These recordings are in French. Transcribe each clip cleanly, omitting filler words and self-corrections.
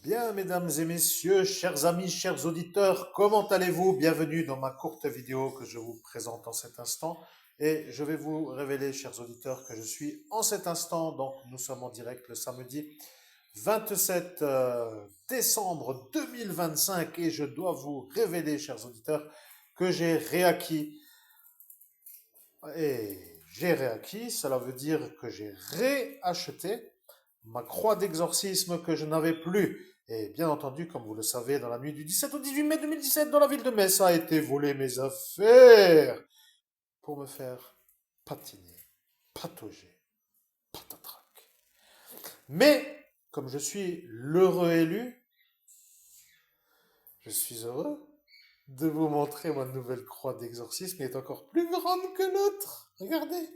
Bien, mesdames et messieurs, chers amis, chers auditeurs, comment allez-vous? Bienvenue dans ma courte vidéo que je vous présente en cet instant. Et je vais vous révéler, chers auditeurs, que je suis en cet instant, donc nous sommes en direct le samedi 27 décembre 2025 et je dois vous révéler, chers auditeurs, que j'ai réacquis, cela veut dire que j'ai réacheté ma croix d'exorcisme que je n'avais plus. Et bien entendu, comme vous le savez, dans la nuit du 17 au 18 mai 2017, dans la ville de Metz, a été volé mes affaires pour me faire patiner, patauger, patatrac. Mais, comme je suis l'heureux élu, je suis heureux de vous montrer ma nouvelle croix d'exorcisme qui est encore plus grande que l'autre. Regardez.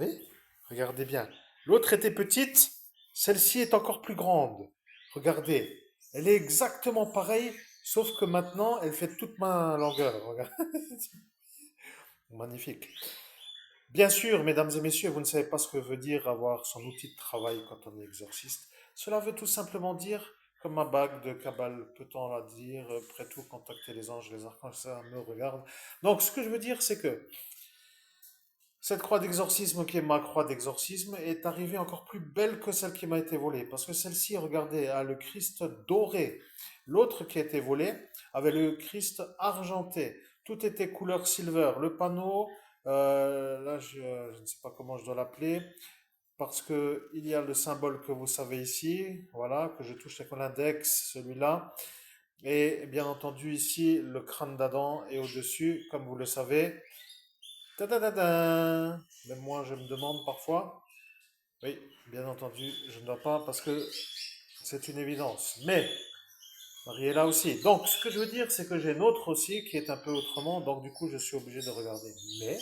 Oui, regardez bien. L'autre était petite, celle-ci est encore plus grande. Regardez, elle est exactement pareille, sauf que maintenant, elle fait toute ma longueur. Regarde. Magnifique. Bien sûr, mesdames et messieurs, vous ne savez pas ce que veut dire avoir son outil de travail quand on est exorciste. Cela veut tout simplement dire, comme ma bague de cabale, peut-on la dire, prêt tout, contacter les anges, les archanges, ça me regarde. Donc, ce que je veux dire, c'est que cette croix d'exorcisme qui est ma croix d'exorcisme est arrivée encore plus belle que celle qui m'a été volée. Parce que celle-ci, regardez, a le Christ doré. L'autre qui a été volée avait le Christ argenté. Tout était couleur silver. Le panneau, là je ne sais pas comment je dois l'appeler, parce que il y a le symbole que vous savez ici, voilà, que je touche avec l'index, celui-là. Et bien entendu ici, le crâne d'Adam est au-dessus, comme vous le savez. Ta-da-da-da. Même moi, je me demande parfois. Oui, bien entendu, je ne dois pas parce que c'est une évidence. Mais Marie est là aussi. Donc, ce que je veux dire, c'est que j'ai une autre aussi qui est un peu autrement. Donc, du coup, je suis obligé de regarder. Mais,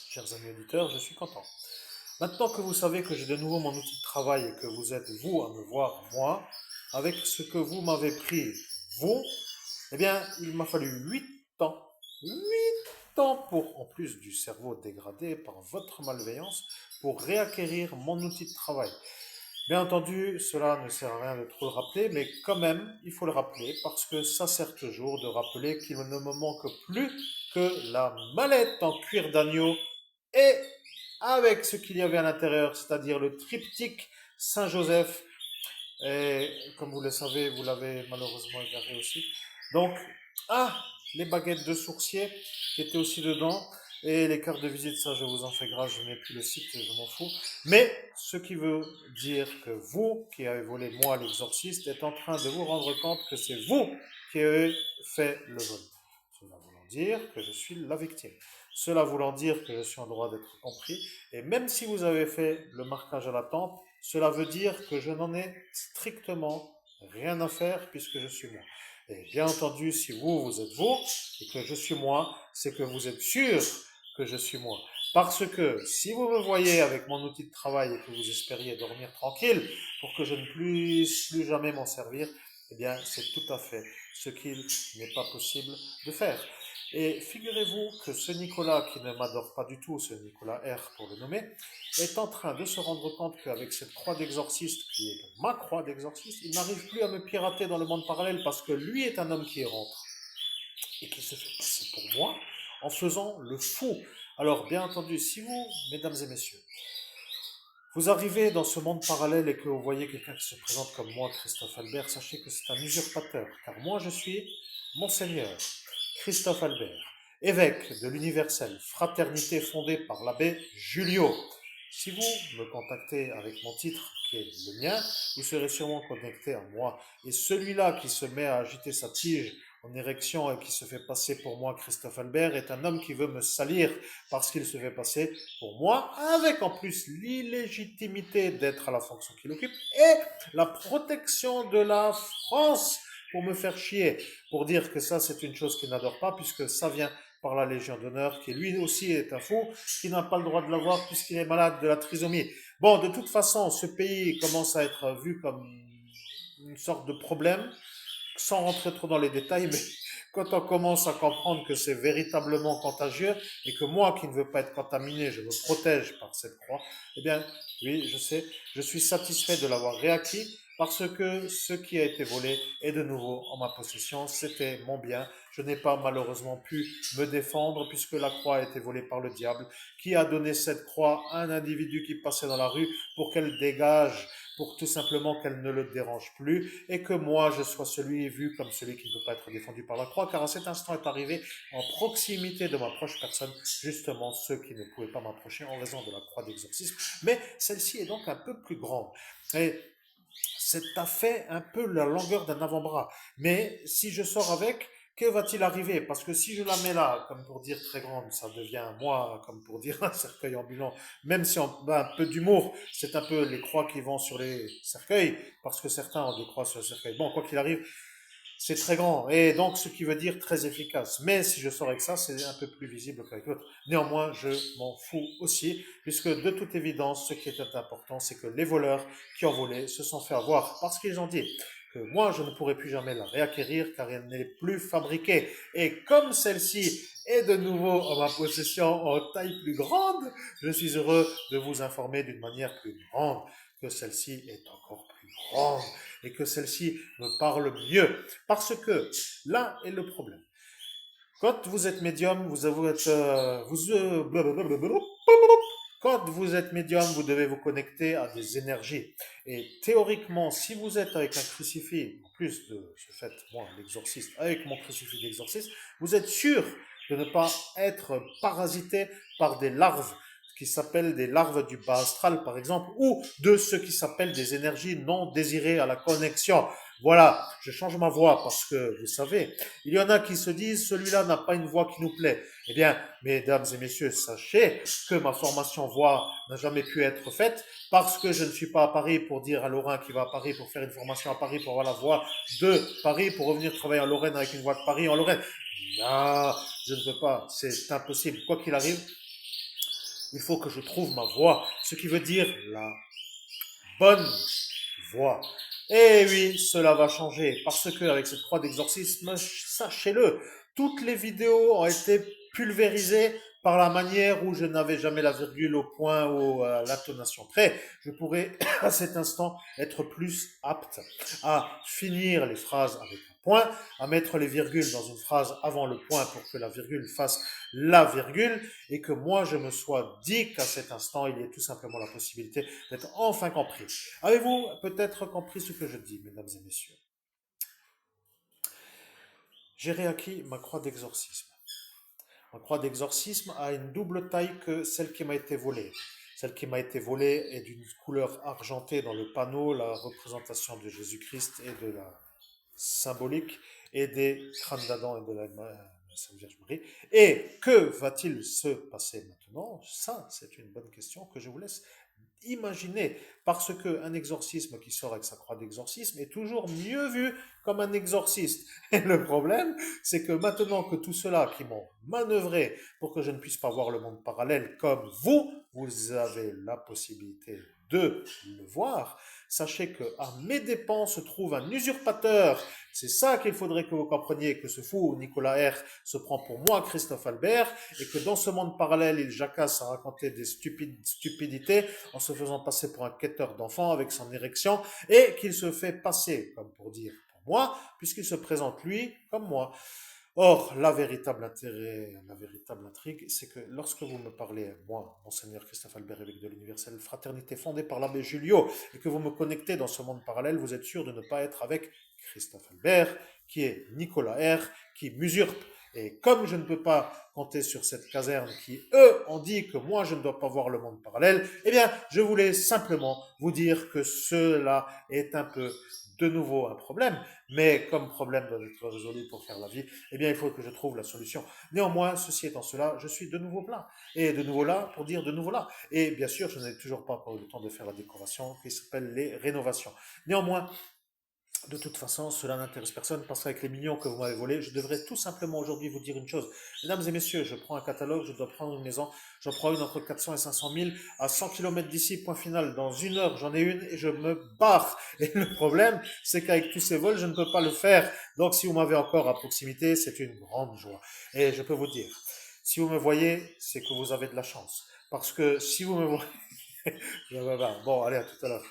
chers amis auditeurs, je suis content. Maintenant que vous savez que j'ai de nouveau mon outil de travail et que vous êtes vous à me voir, moi, avec ce que vous m'avez pris, vous, eh bien, il m'a fallu 8 ans, 8 ans pour, en plus du cerveau dégradé par votre malveillance, pour réacquérir mon outil de travail. Bien entendu, cela ne sert à rien de trop le rappeler, mais quand même, il faut le rappeler parce que ça sert toujours de rappeler qu'il ne me manque plus que la mallette en cuir d'agneau et avec ce qu'il y avait à l'intérieur, c'est-à-dire le triptyque Saint-Joseph. Et comme vous le savez, vous l'avez malheureusement égaré aussi. Donc, les baguettes de sourcier qui étaient aussi dedans. Et les cartes de visite, ça, je vous en fais grâce, je n'ai plus le site, je m'en fous. Mais ce qui veut dire que vous, qui avez volé moi, l'exorciste, êtes en train de vous rendre compte que c'est vous qui avez fait le vol. Cela voulant dire que je suis la victime. Cela voulant dire que je suis en droit d'être compris. Et même si vous avez fait le marquage à la tempe, cela veut dire que je n'en ai strictement rien à faire puisque je suis moi. Et bien entendu, si vous, vous êtes vous et que je suis moi, c'est que vous êtes sûr que je suis moi. Parce que si vous me voyez avec mon outil de travail et que vous espériez dormir tranquille pour que je ne puisse plus jamais m'en servir, eh bien, c'est tout à fait ce qu'il n'est pas possible de faire. Et figurez-vous que ce Nicolas, qui ne m'adore pas du tout, ce Nicolas R pour le nommer, est en train de se rendre compte qu'avec cette croix d'exorciste, qui est ma croix d'exorciste, il n'arrive plus à me pirater dans le monde parallèle parce que lui est un homme qui rentre et qui se fait passer pour moi en faisant le fou. Alors, bien entendu, si vous, mesdames et messieurs, vous arrivez dans ce monde parallèle et que vous voyez quelqu'un qui se présente comme moi, Christophe Albert, sachez que c'est un usurpateur, car moi je suis Monseigneur Christophe Albert, évêque de l'universelle fraternité fondée par l'abbé Julio. Si vous me contactez avec mon titre, qui est le mien, vous serez sûrement connecté à moi. Et celui-là qui se met à agiter sa tige en érection et qui se fait passer pour moi, Christophe Albert, est un homme qui veut me salir parce qu'il se fait passer pour moi, avec en plus l'illégitimité d'être à la fonction qu'il occupe et la protection de la France pour me faire chier, pour dire que ça c'est une chose qu'il n'adore pas, puisque ça vient par la Légion d'honneur, qui lui aussi est un fou, qui n'a pas le droit de l'avoir puisqu'il est malade de la trisomie. Bon, de toute façon, ce pays commence à être vu comme une sorte de problème, sans rentrer trop dans les détails, mais quand on commence à comprendre que c'est véritablement contagieux et que moi qui ne veux pas être contaminé, je me protège par cette croix, eh bien, oui, je sais, je suis satisfait de l'avoir réacquis parce que ce qui a été volé est de nouveau en ma possession. C'était mon bien. Je n'ai pas malheureusement pu me défendre puisque la croix a été volée par le diable qui a donné cette croix à un individu qui passait dans la rue pour qu'elle dégage, pour tout simplement qu'elle ne le dérange plus et que moi je sois celui vu comme celui qui ne peut pas être défendu par la croix, car à cet instant est arrivé en proximité de ma proche personne, justement ceux qui ne pouvaient pas m'approcher en raison de la croix d'exorcisme, mais celle-ci est donc un peu plus grande. Et ça fait un peu la longueur d'un avant-bras. Mais si je sors avec, que va-t-il arriver? Parce que si je la mets là, comme pour dire très grande, ça devient moi, comme pour dire un cercueil ambulant. Même si on a un peu d'humour, c'est un peu les croix qui vont sur les cercueils, parce que certains ont des croix sur les cercueils. Bon, quoi qu'il arrive, c'est très grand, et donc ce qui veut dire très efficace. Mais si je sors avec ça, c'est un peu plus visible qu'avec l'autre. Néanmoins, je m'en fous aussi, puisque de toute évidence, ce qui est important, c'est que les voleurs qui ont volé se sont fait avoir, parce qu'ils ont dit que moi, je ne pourrai plus jamais la réacquérir, car elle n'est plus fabriquée. Et comme celle-ci est de nouveau en ma possession en taille plus grande, je suis heureux de vous informer d'une manière plus grande que celle-ci est encore plus grande et que celle-ci me parle mieux. Parce que là est le problème. Quand vous êtes médium, quand vous êtes médium, vous devez vous connecter à des énergies. Et théoriquement, si vous êtes avec un crucifix, en plus de ce fait, moi, l'exorciste, avec mon crucifix d'exorciste, vous êtes sûr de ne pas être parasité par des larves qui s'appellent des larves du bas astral, par exemple, ou de ce qui s'appellent des énergies non désirées à la connexion. Voilà, je change ma voix parce que, vous savez, il y en a qui se disent, celui-là n'a pas une voix qui nous plaît. Eh bien, mesdames et messieurs, sachez que ma formation voix n'a jamais pu être faite parce que je ne suis pas à Paris pour dire à Laurent qui va à Paris pour faire une formation à Paris pour avoir la voix de Paris pour revenir travailler en Lorraine avec une voix de Paris en Lorraine. Non, je ne peux pas, c'est impossible. Quoi qu'il arrive, il faut que je trouve ma voix, ce qui veut dire la bonne voix. Et oui, cela va changer, parce que avec cette croix d'exorcisme, sachez-le, toutes les vidéos ont été pulvérisées par la manière où je n'avais jamais la virgule au point ou à l'intonation près. Je pourrais à cet instant être plus apte à finir les phrases avec un point, à mettre les virgules dans une phrase avant le point pour que la virgule fasse la virgule et que moi je me sois dit qu'à cet instant il y ait tout simplement la possibilité d'être enfin compris. Avez-vous peut-être compris ce que je dis, mesdames et messieurs? J'ai réacquis ma croix d'exorcisme. Ma croix d'exorcisme a une double taille que celle qui m'a été volée. Celle qui m'a été volée est d'une couleur argentée dans le panneau, la représentation de Jésus-Christ et de la symbolique et des crânes d'Adam et de la Sainte Vierge Marie. Et que va-t-il se passer maintenant? Ça, c'est une bonne question que je vous laisse imaginer, parce qu'un exorcisme qui sort avec sa croix d'exorcisme est toujours mieux vu comme un exorciste. Et le problème, c'est que maintenant que tous ceux-là qui m'ont manœuvré pour que je ne puisse pas voir le monde parallèle comme vous, vous avez la possibilité de le voir, sachez que à mes dépens se trouve un usurpateur. C'est ça qu'il faudrait que vous compreniez, que ce fou Nicolas R se prend pour moi, Christophe Albert, et que dans ce monde parallèle, il jacasse à raconter des stupidités en se faisant passer pour un quêteur d'enfants avec son érection, et qu'il se fait passer, comme pour dire pour moi, puisqu'il se présente lui comme moi. Or, la véritable intérêt, la véritable intrigue, c'est que lorsque vous me parlez, moi, Monseigneur Christophe Albert, évêque de l'Universelle Fraternité fondée par l'abbé Julio, et que vous me connectez dans ce monde parallèle, vous êtes sûr de ne pas être avec Christophe Albert, qui est Nicolas R, qui m'usurpe. Et comme je ne peux pas compter sur cette caserne qui, eux, ont dit que moi, je ne dois pas voir le monde parallèle, eh bien, je voulais simplement vous dire que cela est un peu de nouveau un problème, mais comme problème doit être résolu pour faire la vie, eh bien, il faut que je trouve la solution. Néanmoins, ceci étant cela, je suis de nouveau là. Et de nouveau là pour dire de nouveau là. Et bien sûr, je n'ai toujours pas encore eu le temps de faire la décoration qui s'appelle les rénovations. Néanmoins, de toute façon, cela n'intéresse personne parce qu'avec les millions que vous m'avez volés, je devrais tout simplement aujourd'hui vous dire une chose. Mesdames et messieurs, je prends un catalogue, je dois prendre une maison, j'en prends une entre 400 et 500 000 à 100 km d'ici, point final. Dans une heure, j'en ai une et je me barre. Et le problème, c'est qu'avec tous ces vols, je ne peux pas le faire. Donc, si vous m'avez encore à proximité, c'est une grande joie. Et je peux vous dire, si vous me voyez, c'est que vous avez de la chance. Parce que si vous me voyez... Bon, allez, à tout à l'heure.